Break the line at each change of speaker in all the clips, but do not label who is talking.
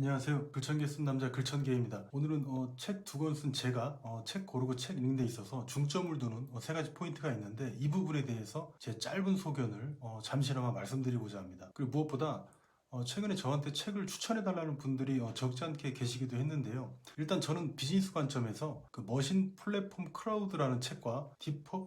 안녕하세요. 글천개 쓴 남자 글천개입니다. 오늘은 책 두 권 쓴 제가 책 고르고 책 읽는 데 있어서 중점을 두는 세 가지 포인트가 있는데 이 부분에 대해서 제 짧은 소견을 잠시나마 말씀드리고자 합니다. 그리고 무엇보다 최근에 저한테 책을 추천해달라는 분들이 적지 않게 계시기도 했는데요. 일단 저는 비즈니스 관점에서 그 머신 플랫폼 크라우드라는 책과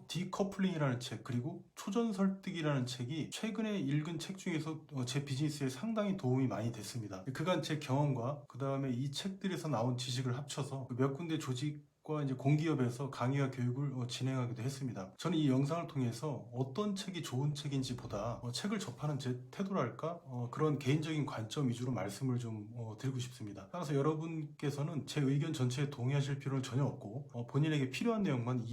디커플링이라는 책, 그리고 초전설득이라는 책이 최근에 읽은 책 중에서 제 비즈니스에 상당히 도움이 많이 됐습니다. 그간 제 경험과 그 다음에 이 책들에서 나온 지식을 합쳐서 몇 군데 조직 과 이제 공기업에서 강의와 교육을 진행하기도 했습니다. 저는 이 영상을 통해서 어떤 책이 좋은 책인지 보다 책을 접하는 제 태도랄까 그런 개인적인 관점 위주로 말씀을 좀 드리고 싶습니다. 따라서 여러분께서는 제 의견 전체에 동의하실 필요는 전혀 없고 본인에게 필요한 내용만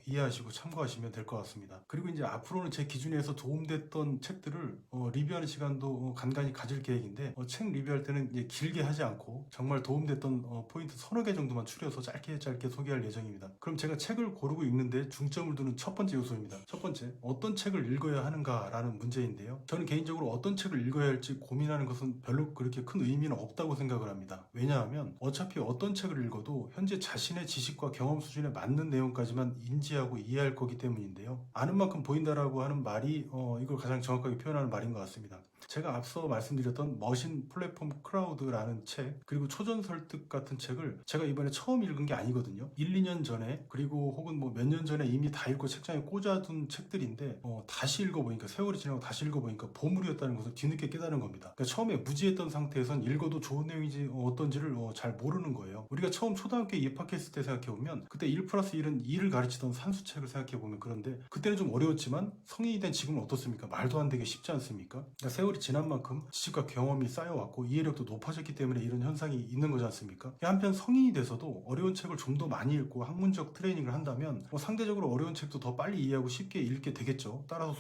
이해하시고 참고하시면 될 것 같습니다. 그리고 이제 앞으로는 제 기준에서 도움됐던 책들을 리뷰하는 시간도 간간히 가질 계획인데 책 리뷰할 때는 이제 길게 하지 않고 정말 도움됐던 포인트 서너 개 정도만 추려서 짧게 소개할 예정입니다. 그럼 제가 책을 고르고 읽는데 중점을 두는 첫 번째 요소입니다. 첫 번째, 어떤 책을 읽어야 하는가라는 문제인데요. 저는 개인적으로 어떤 책을 읽어야 할지 고민하는 것은 별로 그렇게 큰 의미는 없다고 생각을 합니다. 왜냐하면 어차피 어떤 책을 읽어도 현재 자신의 지식과 경험 수준에 맞는 내용까지만 인지하고 이해할 거기 때문인데요. 아는 만큼 보인다라고 하는 말이 이걸 가장 정확하게 표현하는 말인 것 같습니다. 제가 앞서 말씀드렸던 머신 플랫폼 크라우드라는 책, 그리고 초전 설득 같은 책을 제가 이번에 처음 읽은 게 아니거든요. 1, 2년 전에, 그리고 혹은 뭐 몇 년 전에 이미 다 읽고 책장에 꽂아둔 책들인데 다시 읽어보니까, 세월이 지나고 다시 읽어보니까 보물이었다는 것을 뒤늦게 깨달은 겁니다. 그러니까 처음에 무지했던 상태에선 읽어도 좋은 내용인지 어떤지를 잘 모르는 거예요. 우리가 처음 초등학교에 입학했을 때 생각해보면 그때 1 플러스 1은 2를 가르치던 산수책을 생각해보면, 그런데 그때는 좀 어려웠지만 성인이 된 지금은 어떻습니까? 말도 안 되게 쉽지 않습니까? 그러니까 세월이 지난 만큼 지식과 경험이 쌓여왔고 이해력도 높아졌기 때문에 이런 현상이 있는 거지 않습니까? 한편 성인이 돼서도 어려운 책을 좀 더 많이 읽고 학문적 트레이닝을 한다면 상대적으로 어려운 책도 더 빨리 이해하고 쉽게 읽게 되겠죠. 따라서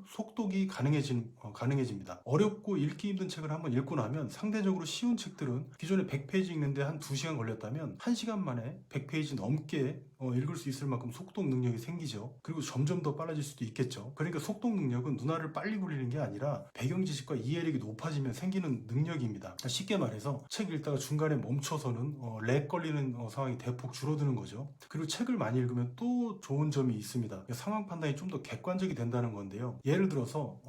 속독이 가능해집니다. 어렵고 읽기 힘든 책을 한번 읽고 나면 상대적으로 쉬운 책들은 기존에 100페이지 읽는데 한 2시간 걸렸다면 1시간 만에 100페이지 넘게 읽을 수 있을 만큼 속독 능력이 생기죠. 그리고 점점 더 빨라질 수도 있겠죠. 그러니까 속독 능력은 눈알을 빨리 굴리는 게 아니라 배경 지식과 이해력이 높아지면 생기는 능력입니다. 쉽게 말해서 책 읽다가 중간에 멈춰서는 렉 걸리는 상황이 대폭 줄어드는 거죠. 그리고 책을 많이 읽으면 또 좋은 점이 있습니다. 상황 판단이 좀 더 객관적이 된다는 건데요. 예를 들어서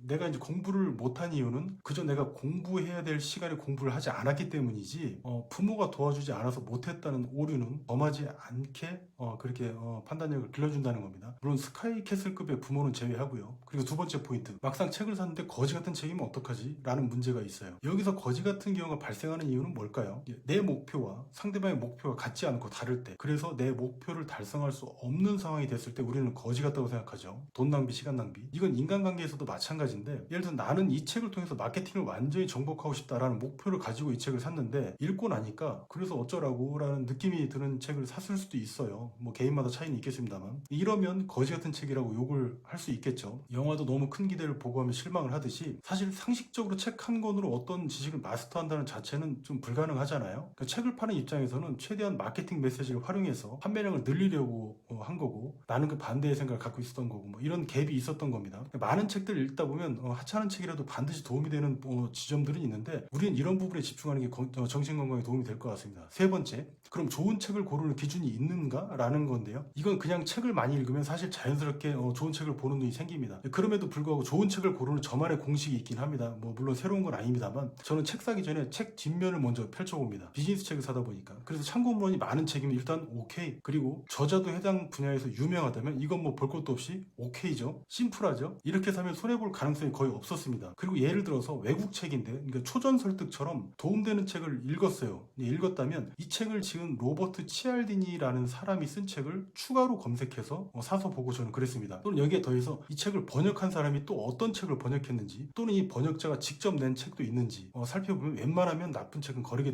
내가 이제 공부를 못한 이유는 그저 내가 공부해야 될 시간에 공부를 하지 않았기 때문이지 부모가 도와주지 않아서 못했다는 오류는 범하지 않게 그렇게 판단력을 길러준다는 겁니다. 물론 스카이캐슬급의 부모는 제외하고요. 그리고 두 번째 포인트, 막상 책을 샀는데 거지 같은 책이면 어떡하지? 라는 문제가 있어요. 여기서 거지 같은 경우가 발생하는 이유는 뭘까요? 내 목표와 상대방의 목표가 같지 않고 다를 때, 그래서 내 목표를 달성할 수 없는 상황이 됐을 때 우리는 거지 같다고 생각하죠. 돈 낭비, 시간 낭비. 이건 인간관계에서도 마찬가지인데, 예를 들어 나는 이 책을 통해서 마케팅을 완전히 정복하고 싶다라는 목표를 가지고 이 책을 샀는데 읽고 나니까 그래서 어쩌라고 라는 느낌이 드는 책을 샀을 수도 있어요. 뭐 개인마다 차이는 있겠습니다만, 이러면 거지 같은 책이라고 욕을 할 수 있겠죠. 영화도 너무 큰 기대를 보고 하면 실망을 하듯이 사실 상식적으로 책 한 권으로 어떤 지식을 마스터한다는 자체는 좀 불가능하잖아요. 그러니까 책을 파는 입장에서는 최대한 마케팅 메시지를 활용해서 판매량을 늘리려고 한 거고, 나는 그 반대의 생각을 갖고 있었던 거고, 뭐 이런 갭이 있었던 겁니다. 그러니까 많은 책들을 읽다 보면 하찮은 책이라도 반드시 도움이 되는 지점들은 있는데, 우리는 이런 부분에 집중하는 게 정신건강에 도움이 될 것 같습니다. 세 번째, 그럼 좋은 책을 고르는 기준이 있는가? 라는 건데요. 이건 그냥 책을 많이 읽으면 사실 자연스럽게 좋은 책을 보는 눈이 생깁니다. 그럼에도 불구하고 좋은 책을 고르는 저만의 공식이 있긴 합니다. 뭐 물론 새로운 건 아닙니다만, 저는 책 사기 전에 책 뒷면을 먼저 펼쳐봅니다. 비즈니스 책을 사다 보니까. 그래서 참고문이 많은 책이면 일단 오케이. 그리고 저자도 해당 분야에서 유명하다면 이건 뭐 볼 것도 없이 오케이죠. 심플하죠. 이렇게 사면 손해볼 가능성이 거의 없었습니다. 그리고 예를 들어서 외국 책인데, 그러니까 초전 설득처럼 도움되는 책을 읽었어요. 읽었다면 이 책을 지은 로버트 치알디니라는 사람이 쓴 책을 추가로 검색해서 사서 보고 저는 그랬습니다. 또는 여기에 더해서 이 책을 번역한 사람이 또 어떤 책을 번역했는지, 또는 이 번역자가 직접 낸 책도 있는지 살펴보면 웬만하면 나쁜 책은 거르게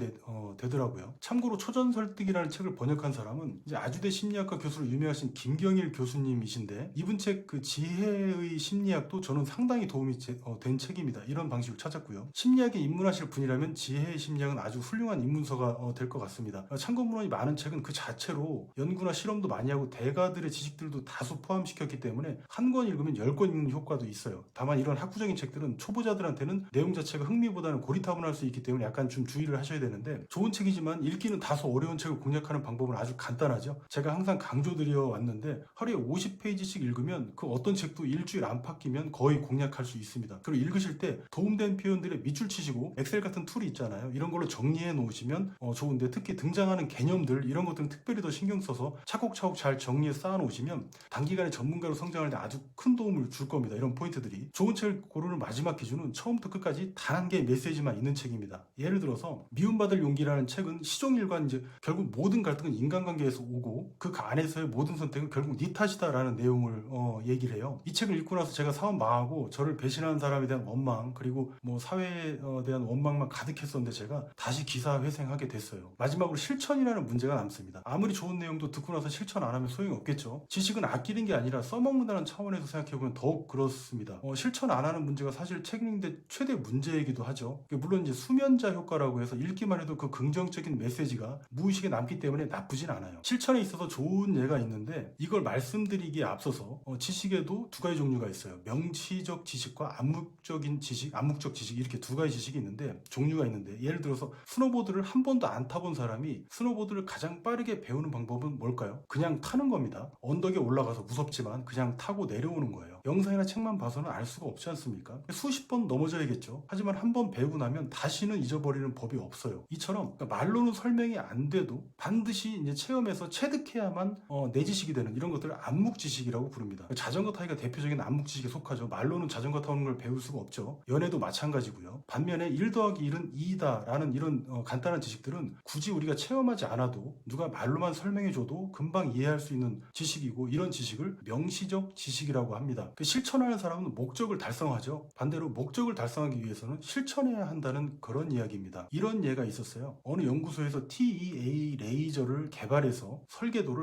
되더라고요. 참고로 초전설득이라는 책을 번역한 사람은 이제 아주대 심리학과 교수로 유명하신 김경일 교수님이신데, 이분 책 그 지혜의 심리학도 저는 상당히 상당히 도움이 된 책입니다. 이런 방식을 찾았고요. 심리학에 입문하실 분이라면 지혜의 심리학은 아주 훌륭한 입문서가 될 것 같습니다. 참고 문헌이 많은 책은 그 자체로 연구나 실험도 많이 하고 대가들의 지식들도 다수 포함시켰기 때문에 한 권 읽으면 10권 읽는 효과도 있어요. 다만 이런 학구적인 책들은 초보자들한테는 내용 자체가 흥미보다는 고리타분할 수 있기 때문에 약간 좀 주의를 하셔야 되는데, 좋은 책이지만 읽기는 다소 어려운 책을 공략하는 방법은 아주 간단하죠. 제가 항상 강조드려 왔는데 하루에 50페이지씩 읽으면 그 어떤 책도 일주일 안팎이면 거의 공략할 수 있습니다. 그리고 읽으실 때 도움된 표현들에 밑줄 치시고 엑셀 같은 툴이 있잖아요. 이런 걸로 정리해 놓으시면 좋은데, 특히 등장하는 개념들 이런 것들은 특별히 더 신경 써서 차곡차곡 잘 정리해 쌓아 놓으시면 단기간에 전문가로 성장할 때 아주 큰 도움을 줄 겁니다. 이런 포인트들이. 좋은 책을 고르는 마지막 기준은 처음부터 끝까지 단 한 개의 메시지만 있는 책입니다. 예를 들어서 미움받을 용기라는 책은 시종일관 이제 결국 모든 갈등은 인간관계에서 오고 그 안에서의 모든 선택은 결국 네 탓이다라는 내용을 얘기를 해요. 이 책을 읽고 나서 제가 사업 망하고 저를 배신하는 사람에 대한 원망, 그리고 뭐 사회에 대한 원망만 가득했었는데 제가 다시 기사회생하게 됐어요. 마지막으로 실천이라는 문제가 남습니다. 아무리 좋은 내용도 듣고 나서 실천 안 하면 소용이 없겠죠. 지식은 아끼는 게 아니라 써먹는다는 차원에서 생각해보면 더욱 그렇습니다. 실천 안 하는 문제가 사실 책 읽는데 최대 문제이기도 하죠. 물론 이제 수면자 효과라고 해서 읽기만 해도 그 긍정적인 메시지가 무의식에 남기 때문에 나쁘진 않아요. 실천에 있어서 좋은 예가 있는데, 이걸 말씀드리기에 앞서서 지식에도 두 가지 종류가 있어요. 명시적 지식과 암묵적인 지식, 암묵적 지식, 이렇게 두 가지 지식이 있는데, 종류가 있는데, 예를 들어서 스노보드를 한 번도 안 타본 사람이 스노보드를 가장 빠르게 배우는 방법은 뭘까요? 그냥 타는 겁니다. 언덕에 올라가서 무섭지만 그냥 타고 내려오는 거예요. 영상이나 책만 봐서는 알 수가 없지 않습니까? 수십 번 넘어져야겠죠. 하지만 한 번 배우고 나면 다시는 잊어버리는 법이 없어요. 이처럼 말로는 설명이 안 돼도 반드시 이제 체험해서 체득해야만 내 지식이 되는 이런 것들을 암묵 지식이라고 부릅니다. 자전거 타기가 대표적인 암묵 지식에 속하죠. 말로는 자전거 타는 걸 배울 수가 없죠. 연애도 마찬가지고요. 반면에 1 더하기 1은 2다라는 이런 간단한 지식들은 굳이 우리가 체험하지 않아도 누가 말로만 설명해줘도 금방 이해할 수 있는 지식이고, 이런 지식을 명시적 지식이라고 합니다. 실천하는 사람은 목적을 달성하죠. 반대로 목적을 달성하기 위해서는 실천해야 한다는 그런 이야기입니다. 이런 예가 있었어요. 어느 연구소에서 TEA 레이저를 개발해서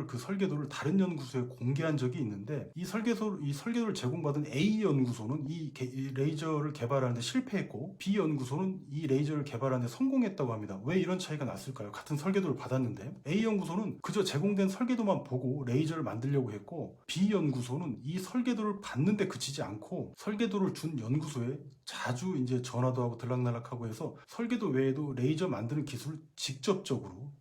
그 설계도를 다른 연구소에 공개한 적이 있는데, 이 설계도를 제공받은 A 연구소는 이 레이저를 개발하는데 실패했고, B 연구소는 이 레이저를 개발하는데 성공했다고 합니다. 왜 이런 차이가 났을까요? 같은 설계도를 받았는데 A 연구소는 그저 제공된 설계도만 보고 레이저를 만들려고 했고, B 연구소는 이 설계도를 받는데 그치지 않고 설계도를 준 연구소에 자주 이제 전화도 하고 들락날락하고 해서 설계도 외에도 레이저 만드는 기술을 직접적으로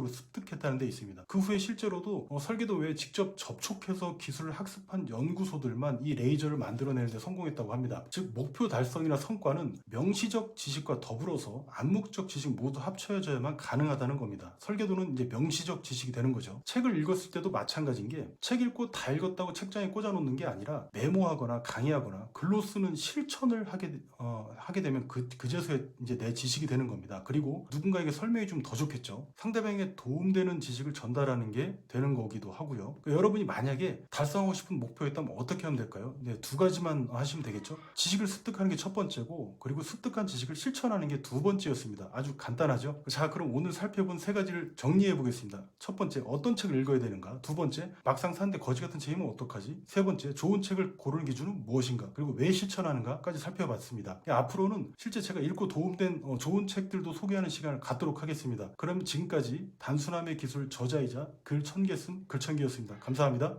습득했다는 데 있습니다. 그 후에 실제로도 설계도 외에 직접 접촉해서 기술을 학습한 연구소들만 이 레이저를 만들어내는 데 성공했다고 합니다. 즉 목표 달성이나 성과는 명시적 지식과 더불어서 암묵적 지식 모두 합쳐져야만 가능하다는 겁니다. 설계도는 이제 명시적 지식이 되는 거죠. 책을 읽었을 때도 마찬가지인 게, 책 읽고 다 읽었다고 책장에 꽂아놓는 게 아니라 메모하거나 강의하거나 글로 쓰는 실천을 하게 되면 그제서야 이제 내 지식이 되는 겁니다. 그리고 누군가에게 설명이 좀 더 좋겠죠. 상대방에게 도움되는 지식을 전달하는 게 되는 거기도 하고요. 그러니까 여러분이 만약에 달성하고 싶은 목표가 있다면 어떻게 하면 될까요? 네, 두 가지만 하시면 되겠죠. 지식을 습득하는 게 첫 번째고, 그리고 습득한 지식을 실천하는 게 두 번째였습니다. 아주 간단하죠. 자, 그럼 오늘 살펴본 세 가지를 정리해 보겠습니다. 첫 번째, 어떤 책을 읽어야 되는가? 두 번째, 막상 사는데 거지 같은 책이면 어떡하지? 세 번째, 좋은 책을 고르는 기준은 무엇인가? 그리고 왜 실천하는가까지 살펴봤습니다. 앞으로는 실제 제가 읽고 도움된 좋은 책들도 소개하는 시간을 갖도록 하겠습니다. 그럼 지금까지 단순함의 기술 저자이자 글 1000개 쓴 글천기였습니다. 감사합니다.